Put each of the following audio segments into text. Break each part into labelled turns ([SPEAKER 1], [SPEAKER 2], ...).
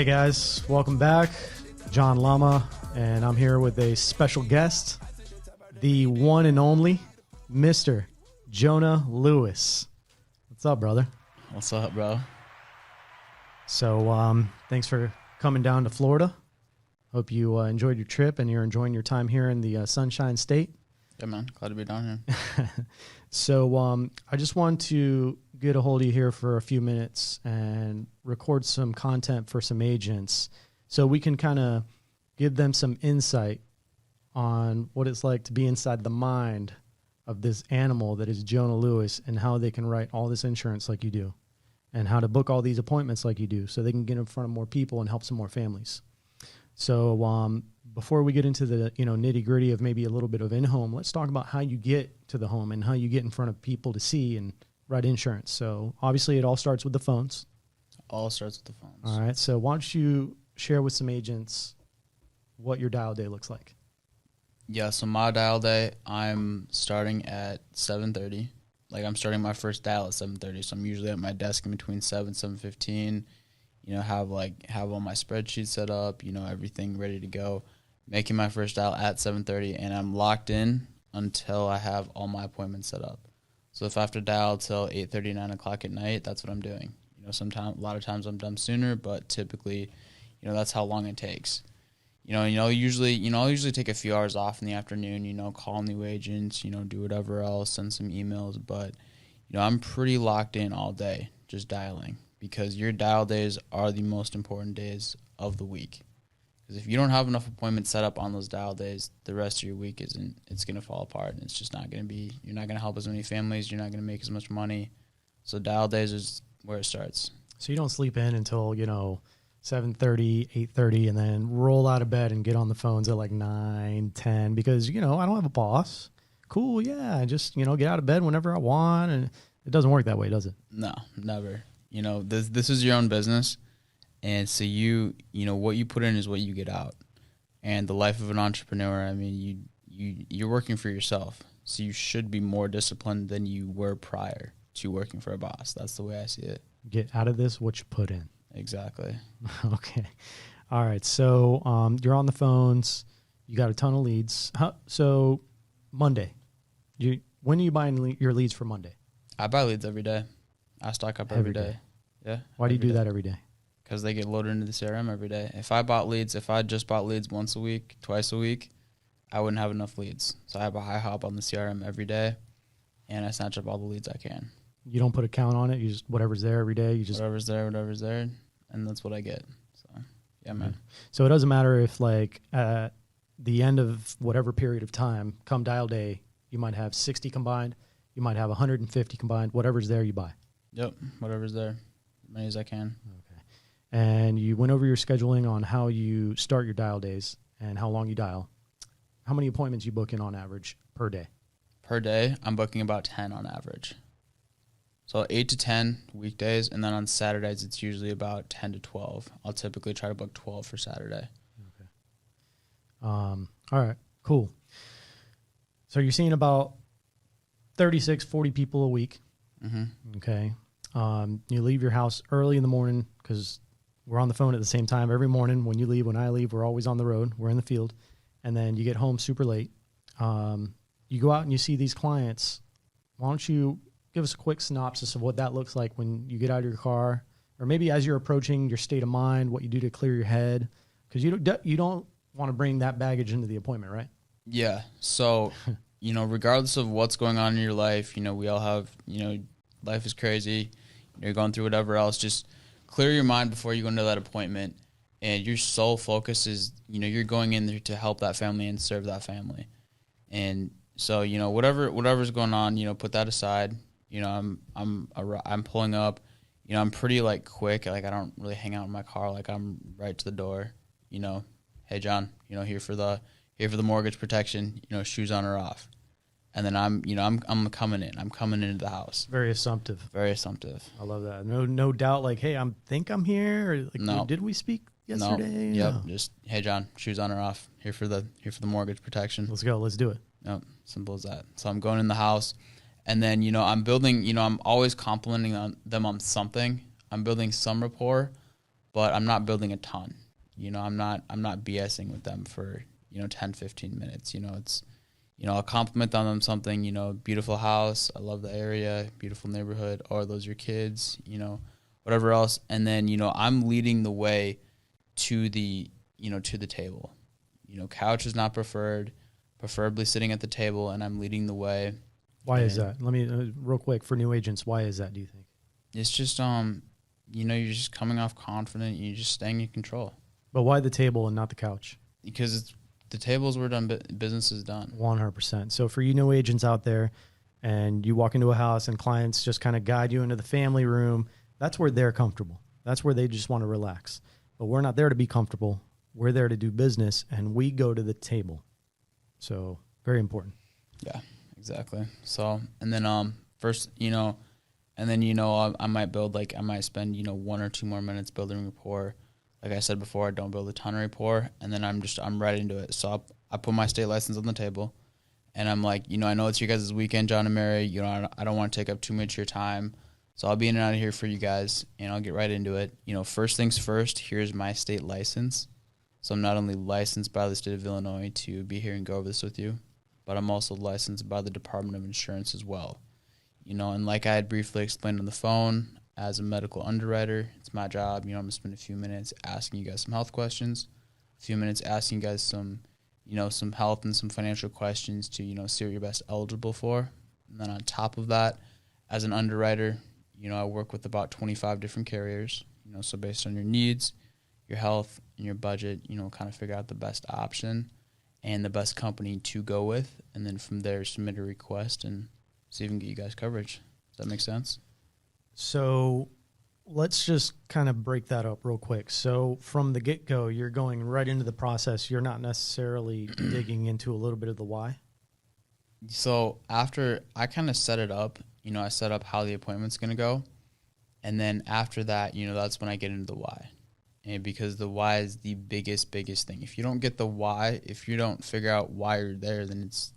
[SPEAKER 1] Hey guys, welcome back. John Lama, and I'm here with a special guest, the one and only Mr. Jonah Lewis. What's up, brother?
[SPEAKER 2] What's up, bro?
[SPEAKER 1] So, thanks for coming down to Florida. Hope you enjoyed your trip and you're enjoying your time here in the Sunshine State.
[SPEAKER 2] Yeah, man. Glad to be down here.
[SPEAKER 1] So, I just want to get a hold of you here for a few minutes and record some content for some agents so we can kind of give them some insight on what it's like to be inside the mind of this animal that is Jonah Lewis and how they can write all this insurance like you do and how to book all these appointments like you do so they can get in front of more people and help some more families. So before we get into the nitty gritty of maybe a little bit of in-home, let's talk about how you get to the home and how you get in front of people to see and write insurance. So obviously it all starts with the phones.
[SPEAKER 2] All starts with the phones.
[SPEAKER 1] All right. So why don't you share with some agents what your dial day looks like?
[SPEAKER 2] Yeah, so my dial day, I'm starting at 7:30. Like, I'm starting my first dial at 7:30, so I'm usually at my desk in between 7:15. Have all my spreadsheets set up, everything ready to go. Making my first dial at 7:30, and I'm locked in until I have all my appointments set up. So if I have to dial till 8:30, 9 o'clock at night, that's what I'm doing. A lot of times I'm done sooner, but typically, that's how long it takes. I'll usually take a few hours off in the afternoon, call new agents, do whatever else, send some emails. But, I'm pretty locked in all day just dialing because your dial days are the most important days of the week. Because if you don't have enough appointments set up on those dial days, the rest of your week it's going to fall apart. And it's just not going to be, you're not going to help as many families. You're not going to make as much money. So dial days is where it starts.
[SPEAKER 1] So you don't sleep in until, 7:30, 8:30, and then roll out of bed and get on the phones at like 9, 10 because, I don't have a boss. Cool, yeah, just, get out of bed whenever I want. And it doesn't work that way, does it?
[SPEAKER 2] No, never. This is your own business. And so what you put in is what you get out. And the life of an entrepreneur, I mean, you're working for yourself. So you should be more disciplined than you were prior to working for a boss. That's the way I see it.
[SPEAKER 1] Get out of this what you put in.
[SPEAKER 2] Exactly.
[SPEAKER 1] Okay. All right. So you're on the phones. You got a ton of leads. So Monday, when are you buying your leads for Monday?
[SPEAKER 2] I buy leads every day. I stock up every day. Yeah.
[SPEAKER 1] Why do you do that every day?
[SPEAKER 2] Because they get loaded into the CRM every day. If I just bought leads once a week, twice a week, I wouldn't have enough leads. So I hop on the CRM every day, and I snatch up all the leads I can. You
[SPEAKER 1] don't put a count on it. You just whatever's there every day.
[SPEAKER 2] Whatever's there, and that's what I get. So yeah, man.
[SPEAKER 1] So it doesn't matter if at the end of whatever period of time, come dial day, you might have 60 combined, you might have 150 combined. Whatever's there, you buy.
[SPEAKER 2] Yep, whatever's there, as many as I can.
[SPEAKER 1] Okay. And you went over your scheduling on how you start your dial days and how long you dial. How many appointments you book in on average per day?
[SPEAKER 2] Per day, I'm booking about 10 on average. So 8 to 10 weekdays, and then on Saturdays, it's usually about 10 to 12. I'll typically try to book 12 for Saturday.
[SPEAKER 1] Okay. All right, cool. So you're seeing about 36, 40 people a week.
[SPEAKER 2] Mm-hmm.
[SPEAKER 1] Okay. You leave your house early in the morning because we're on the phone at the same time every morning. When you leave, when I leave, we're always on the road. We're in the field. And then you get home super late. You go out and you see these clients. Why don't you give us a quick synopsis of what that looks like when you get out of your car, or maybe as you're approaching your state of mind, what you do to clear your head, because you don't want to bring that baggage into the appointment, right?
[SPEAKER 2] Yeah. So, regardless of what's going on in your life, we all have, life is crazy. You're going through whatever else. Just clear your mind before you go into that appointment, and your sole focus is, you're going in there to help that family and serve that family. And so, whatever's going on, put that aside. I'm pulling up, I'm pretty quick. I don't really hang out in my car. I'm right to the door, hey John, here for the mortgage protection, shoes on or off. And then I'm coming in. I'm coming into the house.
[SPEAKER 1] Very assumptive.
[SPEAKER 2] Very assumptive.
[SPEAKER 1] I love that. No doubt. Hey, think I'm here. Or
[SPEAKER 2] no.
[SPEAKER 1] Did we speak yesterday?
[SPEAKER 2] No. Yep. No. Just, hey John, shoes on or off. Here for the mortgage protection.
[SPEAKER 1] Let's go. Let's do it.
[SPEAKER 2] Yep. Simple as that. So I'm going in the house. And then, I'm building, I'm always complimenting them on something. I'm building some rapport, but I'm not building a ton. I'm not BSing with them for, 10, 15 minutes. It's, I'll compliment them on something, beautiful house, I love the area, beautiful neighborhood, or those are your kids, whatever else. And then, I'm leading the way to the table. Couch is not preferred, preferably sitting at the table, and I'm leading the way.
[SPEAKER 1] Why is that? Let me, real quick, for new agents, why is that, do you think?
[SPEAKER 2] It's just, you're just coming off confident, you're just staying in control.
[SPEAKER 1] But why the table and not the couch?
[SPEAKER 2] Because the tables were done, business is done.
[SPEAKER 1] 100%. So for you new agents out there, and you walk into a house and clients just kind of guide you into the family room, that's where they're comfortable. That's where they just want to relax. But we're not there to be comfortable. We're there to do business, and we go to the table. So very important.
[SPEAKER 2] Yeah, exactly. So, and then first, and then, I might build, I might spend, 1 or 2 more minutes building rapport. Like I said before, I don't build a ton of rapport, and then I'm right into it. So I put my state license on the table, and I'm like, I know it's your guys' weekend, John and Mary. I don't want to take up too much of your time. So I'll be in and out of here for you guys, and I'll get right into it. First things first, here's my state license. So I'm not only licensed by the state of Illinois to be here and go over this with you, but I'm also licensed by the Department of Insurance as well. And like I had briefly explained on the phone, as a medical underwriter, it's my job. I'm going to spend a few minutes asking you guys some health questions, a few minutes asking you guys some, some health and some financial questions to, see what you're best eligible for. And then on top of that, as an underwriter, I work with about 25 different carriers, so based on your needs, your health, and your budget, kind of figure out the best option and the best company to go with. And then from there, submit a request and see if we can get you guys coverage. Does that make sense?
[SPEAKER 1] So let's just kind of break that up real quick. So from the get-go, you're going right into the process. You're not necessarily digging into a little bit of the why?
[SPEAKER 2] So after I kind of set it up, I set up how the appointment's going to go. And then after that, that's when I get into the why. And because the why is the biggest thing. If you don't get the why, if you don't figure out why you're there, then it's,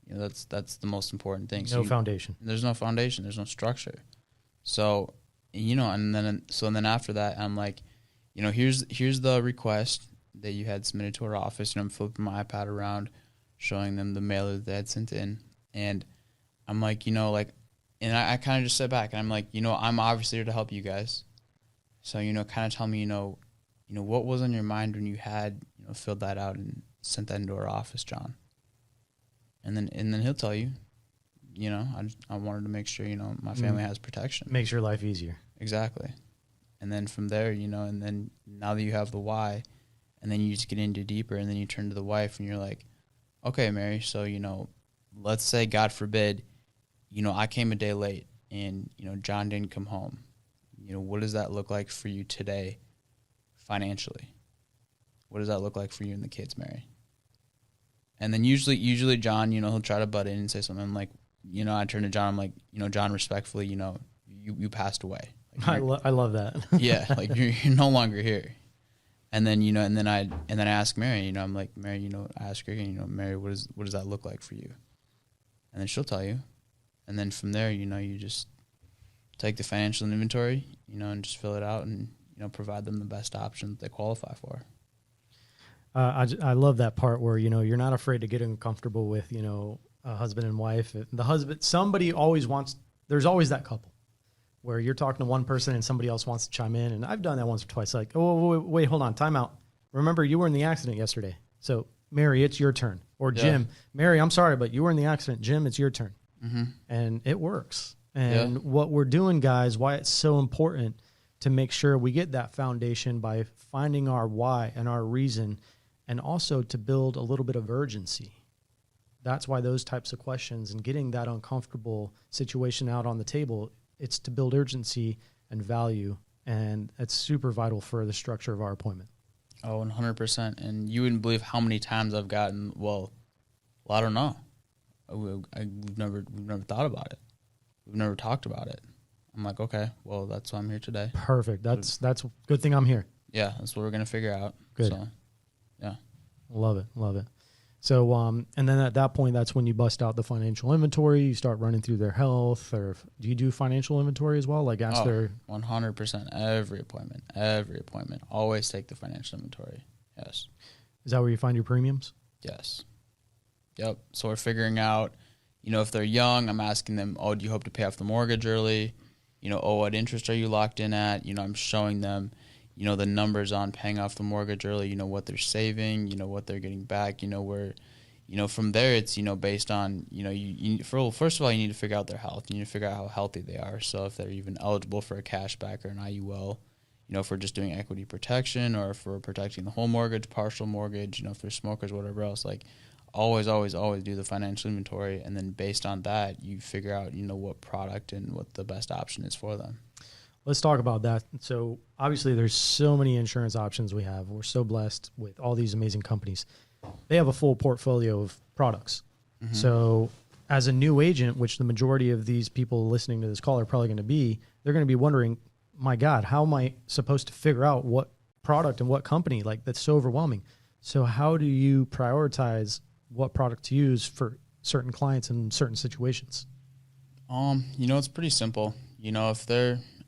[SPEAKER 2] that's the most important thing.
[SPEAKER 1] No foundation.
[SPEAKER 2] There's no foundation. There's no structure. So, and then after that, I'm like, here's the request that you had submitted to our office, and I'm flipping my iPad around, showing them the mailer that they had sent in, and I'm like, and I kind of just sit back, and I'm like, I'm obviously here to help you guys, so kind of tell me, what was on your mind when you had filled that out and sent that into our office, John, and then he'll tell you. I wanted to make sure, my family has protection.
[SPEAKER 1] Makes your life easier.
[SPEAKER 2] Exactly. And then from there, and then now that you have the why, and then you just get into deeper, and then you turn to the wife and you're like, okay, Mary, so, let's say, God forbid, I came a day late and, John didn't come home. What does that look like for you today financially? What does that look like for you and the kids, Mary? And then usually John, he'll try to butt in and say something like, I turn to John, I'm like, John, respectfully, you passed away. Like,
[SPEAKER 1] I love that.
[SPEAKER 2] Yeah, like you're no longer here. And then, and then I ask Mary, I'm like, Mary, I ask her again, Mary, what does that look like for you? And then she'll tell you. And then from there, you just take the financial inventory, and just fill it out and, provide them the best option that they qualify for.
[SPEAKER 1] I love that part where, you're not afraid to get uncomfortable with, a husband and wife. The husband, somebody always wants, there's always that couple where you're talking to one person and somebody else wants to chime in. And I've done that once or twice. Like, oh, wait, hold on, time out. Remember, you were in the accident yesterday. So, Mary, it's your turn. Or Jim, Mary, I'm sorry, but you were in the accident. Jim, it's your turn. Mm-hmm. And it works. And what we're doing, guys, why it's so important to make sure we get that foundation by finding our why and our reason, and also to build a little bit of urgency. That's why those types of questions and getting that uncomfortable situation out on the table, it's to build urgency and value, and it's super vital for the structure of our appointment.
[SPEAKER 2] Oh, 100%. And you wouldn't believe how many times I've gotten, well, I don't know. We've never thought about it. We've never talked about it. I'm like, okay, well, that's why I'm here today.
[SPEAKER 1] Perfect. That's a good thing I'm here.
[SPEAKER 2] Yeah, that's what we're going to figure out.
[SPEAKER 1] Good.
[SPEAKER 2] So, yeah.
[SPEAKER 1] Love it. So, and then at that point, that's when you bust out the financial inventory. You start running through their health, or do you do financial inventory as well? Like ask their
[SPEAKER 2] 100% every appointment. Always take the financial inventory. Yes.
[SPEAKER 1] Is that where you find your premiums?
[SPEAKER 2] Yes. Yep. So we're figuring out, if they're young, I'm asking them, do you hope to pay off the mortgage early? What interest are you locked in at? I'm showing them, the numbers on paying off the mortgage early, what they're saving, what they're getting back, where, from there it's, based on, first of all, you need to figure out their health. You need to figure out how healthy they are. So if they're even eligible for a cashback or an IUL, if we're just doing equity protection or if we're protecting the whole mortgage, partial mortgage, if they're smokers, whatever else, like always do the financial inventory. And then based on that, you figure out, what product and what the best option is for them.
[SPEAKER 1] Let's talk about that. So obviously there's so many insurance options we have. We're so blessed with all these amazing companies. They have a full portfolio of products. Mm-hmm. So as a new agent, which the majority of these people listening to this call are probably going to be, they're going to be wondering, my God, how am I supposed to figure out what product and what company? Like, that's so overwhelming. So how do you prioritize what product to use for certain clients in certain situations?
[SPEAKER 2] It's pretty simple.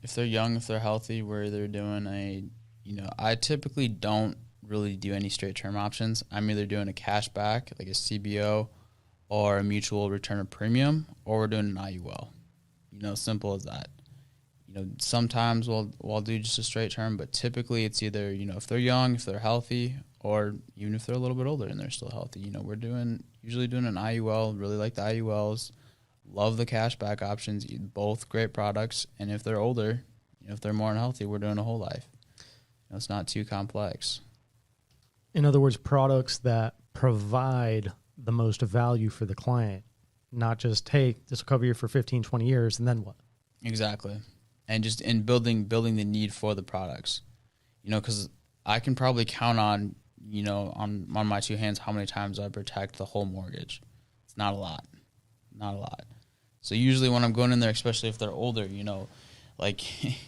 [SPEAKER 2] If they're young, if they're healthy, where they're doing I typically don't really do any straight term options. I'm either doing a cash back, like a CBO, or a mutual return of premium, or we're doing an IUL. Simple as that. Sometimes we'll do just a straight term, but typically it's either, if they're young, if they're healthy, or even if they're a little bit older and they're still healthy. We're usually doing an IUL, really like the IULs. Love the cashback options, both great products. And if they're older, if they're more unhealthy, we're doing a whole life. It's not too complex.
[SPEAKER 1] In other words, products that provide the most value for the client, not just, hey, this will cover you for 15, 20 years, and then what?
[SPEAKER 2] Exactly. And just in building the need for the products. Because I can probably count on, on my two hands how many times I protect the whole mortgage. It's not a lot. Not a lot. So usually when I'm going in there, especially if they're older, like if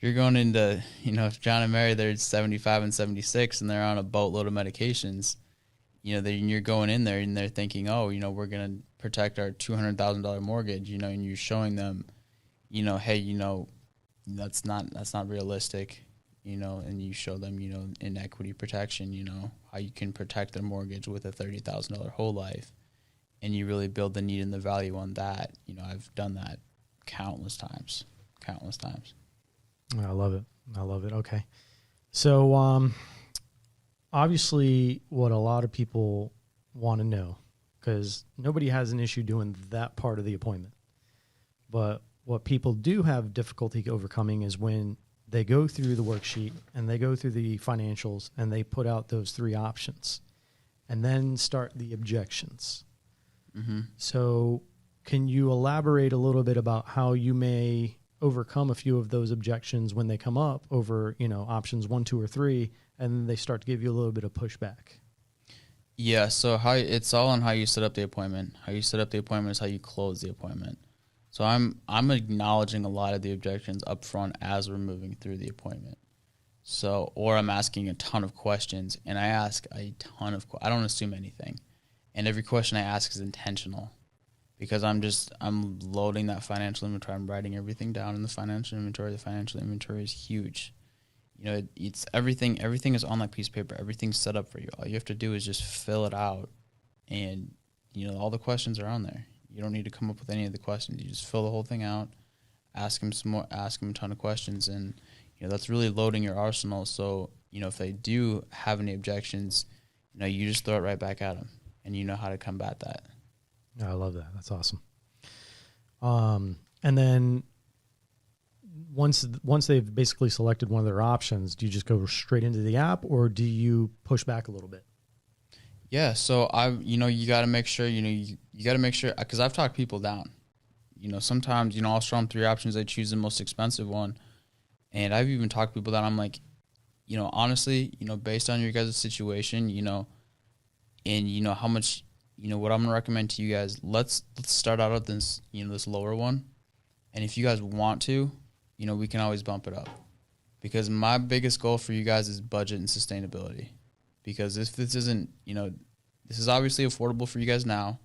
[SPEAKER 2] you're going into, if John and Mary, they're 75 and 76 and they're on a boatload of medications, then you're going in there and they're thinking, we're going to protect our $200,000 mortgage, and you're showing them, hey, that's not realistic, and you show them, in equity protection, how you can protect their mortgage with a $30,000 whole life. And you really build the need and the value on that. I've done that countless times.
[SPEAKER 1] I love it. Okay. So, obviously what a lot of people want to know, because nobody has an issue doing that part of the appointment. But what people do have difficulty overcoming is when they go through the worksheet and they go through the financials and they put out those three options and then start the objections. Mm-hmm. So can you elaborate a little bit about how you may overcome a few of those objections when they come up over, options 1, 2, or 3, and then they start to give you a little bit of pushback?
[SPEAKER 2] Yeah, so it's all on how you set up the appointment. How you set up the appointment is how you close the appointment. So I'm acknowledging a lot of the objections up front as we're moving through the appointment. So, or I'm asking a ton of questions, and I ask a ton of I don't assume anything. And every question I ask is intentional because I'm loading that financial inventory. I'm writing everything down in the financial inventory. The financial inventory is huge. It's everything is on that piece of paper. Everything's set up for you. All you have to do is just fill it out. And, all the questions are on there. You don't need to come up with any of the questions. You just fill the whole thing out, ask them a ton of questions. And, that's really loading your arsenal. So, if they do have any objections, you just throw it right back at them. And you know how to combat that.
[SPEAKER 1] Yeah, I love that. That's awesome. And then once they've basically selected one of their options, do you just go straight into the app or do you push back a little bit?
[SPEAKER 2] Yeah, so you got to make sure, you got to make sure, because I've talked people down. Sometimes, I'll show them 3 options. They choose the most expensive one. And I've even talked people down. I'm like, honestly, based on your guys' situation, and how much, what I'm gonna recommend to you guys, let's start out at this, this lower one, and if you guys want to, we can always bump it up, because my biggest goal for you guys is budget and sustainability, because if this isn't, this is obviously affordable for you guys now,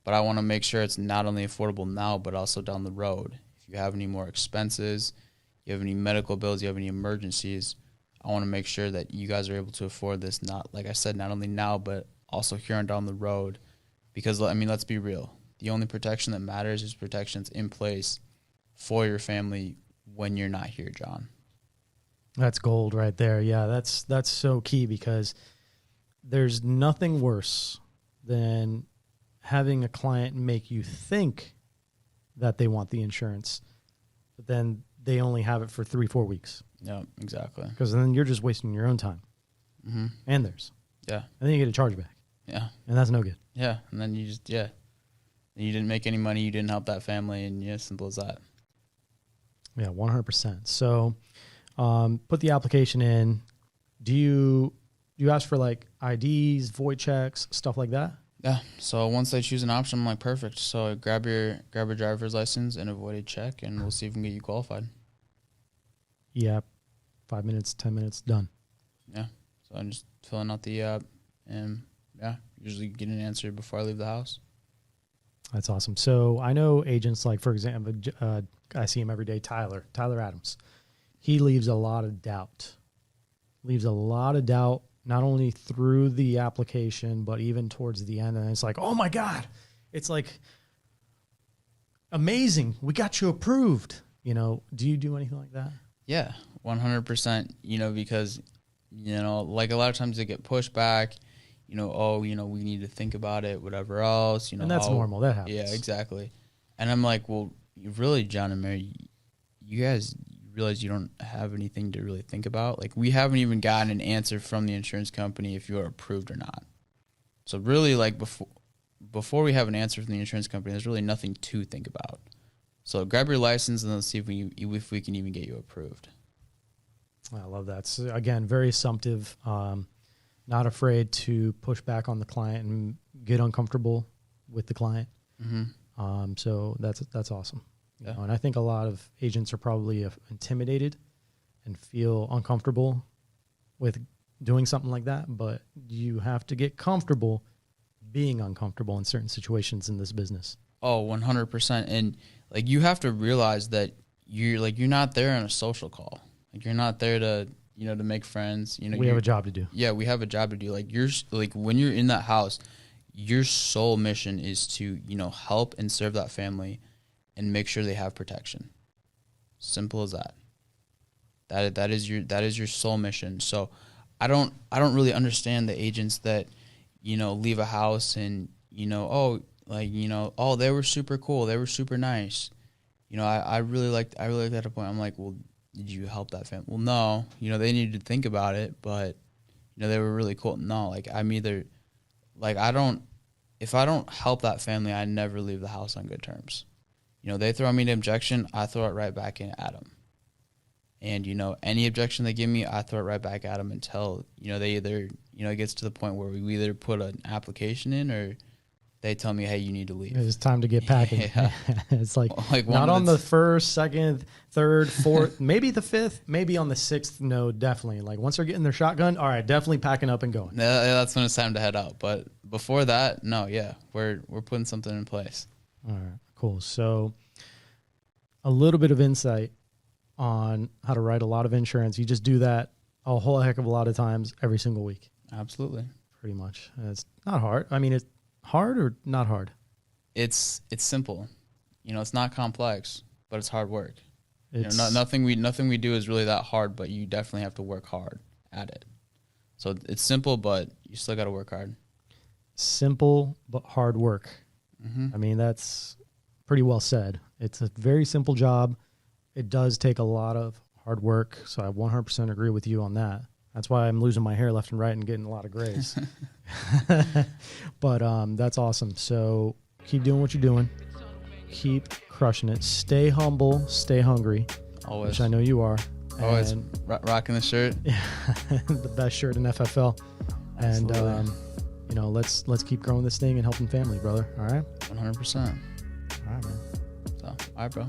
[SPEAKER 2] but I want to make sure it's not only affordable now, but also down the road. If you have any more expenses, you have any medical bills, you have any emergencies, I want to make sure that you guys are able to afford this, not, like I said, not only now, but also here on down the road. Because, I mean, let's be real. The only protection that matters is protections in place for your family when you're not here, John.
[SPEAKER 1] That's gold right there. Yeah, that's so key, because there's nothing worse than having a client make you think that they want the insurance, but then they only have it for 3-4 weeks.
[SPEAKER 2] Yeah, exactly.
[SPEAKER 1] Because then you're just wasting your own time and theirs.
[SPEAKER 2] Yeah.
[SPEAKER 1] And then you get a chargeback.
[SPEAKER 2] Yeah.
[SPEAKER 1] And that's no good.
[SPEAKER 2] Yeah. And then you just, you didn't make any money. You didn't help that family. And yeah, simple as that.
[SPEAKER 1] Yeah, 100%. So put the application in. Do you ask for like IDs, void checks, stuff like that?
[SPEAKER 2] Yeah. So once they choose an option, I'm like, perfect. So grab your driver's license and a voided check, and we'll see if we can get you qualified.
[SPEAKER 1] Yeah. 5 minutes, 10 minutes, done.
[SPEAKER 2] Yeah. So I'm just filling out the app, and usually get an answer before I leave the house.
[SPEAKER 1] That's awesome. So I know agents like, for example, I see him every day, Tyler Adams. He leaves a lot of doubt. Not only through the application, but even towards the end. And it's like, oh my God, it's like amazing. We got you approved. Do you do anything like that?
[SPEAKER 2] Yeah, 100%, because, like a lot of times they get pushed back, we need to think about it, whatever else,
[SPEAKER 1] And that's normal. That happens.
[SPEAKER 2] Yeah, exactly. And I'm like, well, really, John and Mary, you guys realize you don't have anything to really think about? Like, we haven't even gotten an answer from the insurance company if you are approved or not. So really, like, before we have an answer from the insurance company, there's really nothing to think about. So grab your license and let's see if we can even get you approved.
[SPEAKER 1] I love that. So again, very assumptive, not afraid to push back on the client and get uncomfortable with the client. So that's awesome.
[SPEAKER 2] Yeah.
[SPEAKER 1] And I think a lot of agents are probably intimidated and feel uncomfortable with doing something like that, but you have to get comfortable being uncomfortable in certain situations in this business.
[SPEAKER 2] Oh, 100%. And like, you have to realize that you're not there on a social call. Like, you're not there to, to make friends.
[SPEAKER 1] We have a job to do.
[SPEAKER 2] Yeah, we have a job to do. Like, when you're in that house, your sole mission is to, help and serve that family and make sure they have protection. Simple as that. That is your sole mission. So I don't really understand the agents that, leave a house and, they were super cool, they were super nice. I really liked that point. I'm like, well, did you help that family? Well, no. They needed to think about it, but they were really cool. No, like, if I don't help that family, I never leave the house on good terms. They throw me an objection, I throw it right back in at them. And, any objection they give me, I throw it right back at them until, they either, it gets to the point where we either put an application in or they tell me, hey, you need to leave.
[SPEAKER 1] It's time to get packing.
[SPEAKER 2] Yeah.
[SPEAKER 1] It's like not on the first, second, third, fourth, maybe the fifth, maybe on the sixth. No, definitely. Like, once they're getting their shotgun, all right, definitely packing up and going.
[SPEAKER 2] That's when it's time to head out. But before that, no, we're putting something in place.
[SPEAKER 1] All right, cool. So a little bit of insight on how to write a lot of insurance. You just do that a whole heck of a lot of times every single week.
[SPEAKER 2] Absolutely.
[SPEAKER 1] Pretty much. It's not hard. I mean, it's hard or not hard?
[SPEAKER 2] It's simple. It's not complex, but it's hard work. Nothing we do is really that hard, but you definitely have to work hard at it. So it's simple, but you still got to work hard.
[SPEAKER 1] Simple, but hard work. I mean, that's pretty well said. It's a very simple job. It does take a lot of hard work, so I 100% agree with you on that. That's why I'm losing my hair left and right and getting a lot of grays. But that's awesome. So keep doing what you're doing. Keep crushing it. Stay humble. Stay hungry.
[SPEAKER 2] Always.
[SPEAKER 1] Which I know you are.
[SPEAKER 2] Always. Rocking the shirt.
[SPEAKER 1] The best shirt in FFL.
[SPEAKER 2] Absolutely.
[SPEAKER 1] And, let's keep growing this thing and helping family, brother. All right?
[SPEAKER 2] 100%.
[SPEAKER 1] All right, man.
[SPEAKER 2] So, all right, bro.